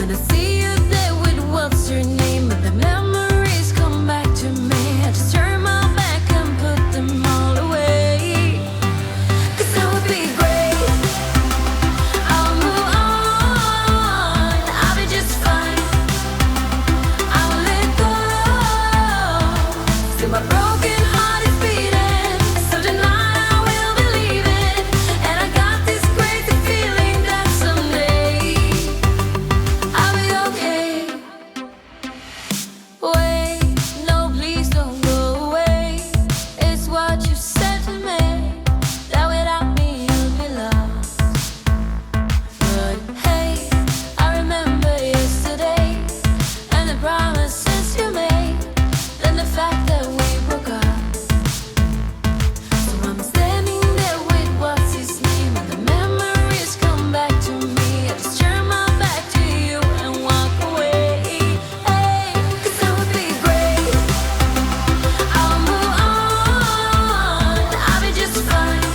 And I see you there with what's your name, but the memories come back to me. I just turn my back and put them all away. 'Cause that would be great. I'll move on, I'll be just fine. I'll let go. See my broken heart is beating, so tonight I will believe it. And I got this crazy feeling that someday I'll be okay. Wait, no, please don't go away. It's what you said to me, that without me you'll be lost. But hey, I remember yesterday and the promises you made, then the fact that we broke up. So I'm standing there with what's his name, and the memories come back to me. I just turn my back to you and walk away. Hey, 'cause that would be great. I'll move on, I'll be just fine.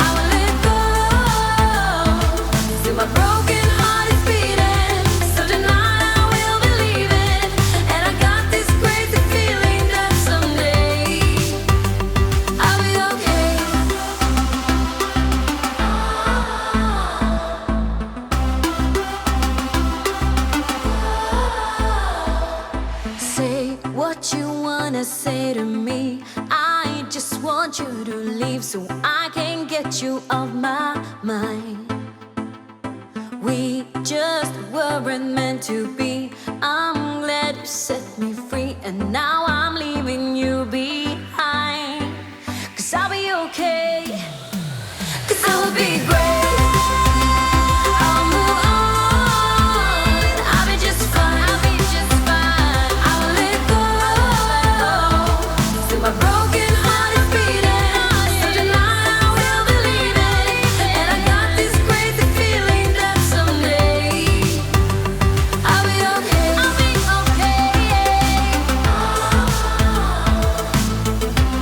I will let go. See my broken heart is beating, so tonight I will believe it. And I got this crazy feeling that someday I'll be okay. Say what you wanna say to me. I just want you to leave so I can get you off my mind. We just weren't meant to be. I'm glad you set me free, and now I'm leaving you behind. 'Cause I'll be okay. 'Cause I will be great. I'll move on, I'll be just fine. I'll be just fine. I will let go. See my broken heart is beating, so tonight I will believe it. And I got this crazy feeling that someday I'll be okay. I'll be okay.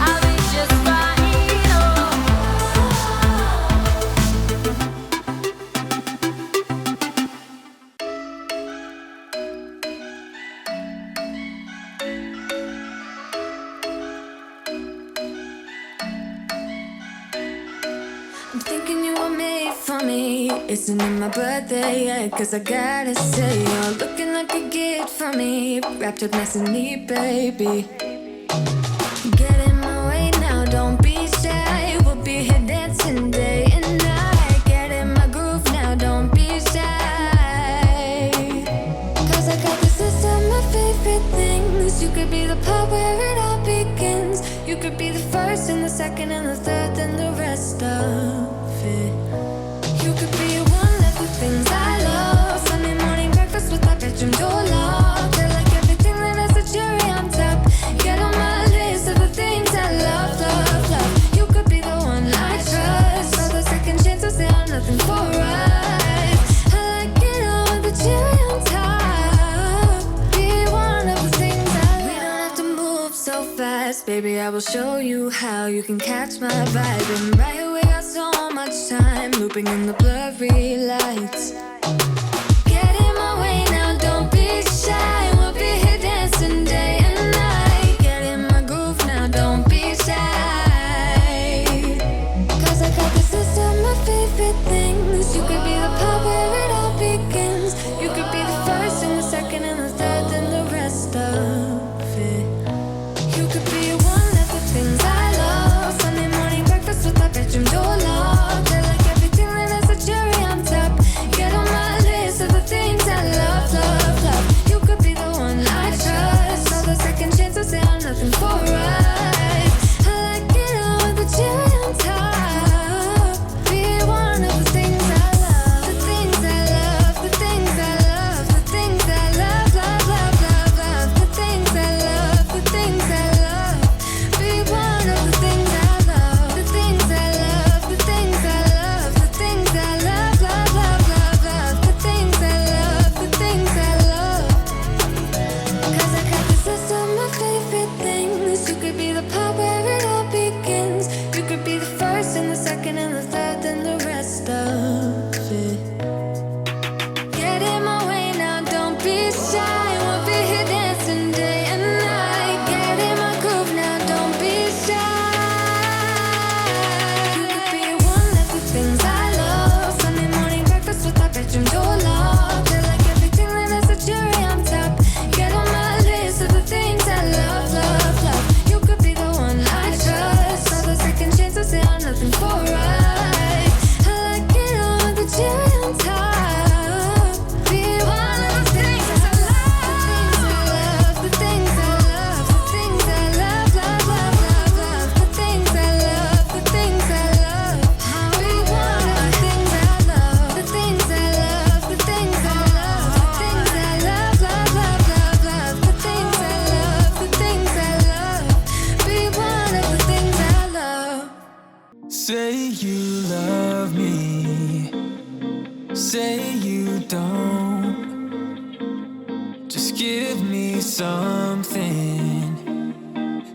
I'll be just fine. I'm thinking you were made for me. Isn't it my birthday yet? 'Cause I gotta say, you're looking like a gift for me. Wrapped up nice and neat, baby. Get in my way now, don't be shy. We'll be here dancing day and night. Get in my groove now, don't be shy. 'Cause I got this list of my favorite things. You could be the part where it all begins. You could be the first and the second and the third and the rest of it. You could be one of the things I love. Sunday morning breakfast with my bedroom door locked. They're like everything that has a cherry on top. Get on my list of the things I love, love, love. You could be the one I trust. All the second chances, they are nothing for us. I like it all with the cherry on top. Be one of the things I love. We don't have to move so fast, baby. I will show you how you can catch my vibe. And right away, got so much time looping in the blurry lights. Get in my way now, don't be shy. We'll be here dancing day and night. Get in my groove now, don't be shy. 'Cause I got this list of my favorite things. You could be the part where it all begins. You could be the first and the second and the third and the rest of it. You could be one of the things I love. Sunday morning breakfast with my bedroom door locked. They're like everything that has a cherry on top. Get on my say you don't. Just give me something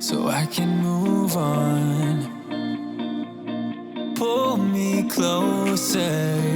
so I can move on. Pull me closer.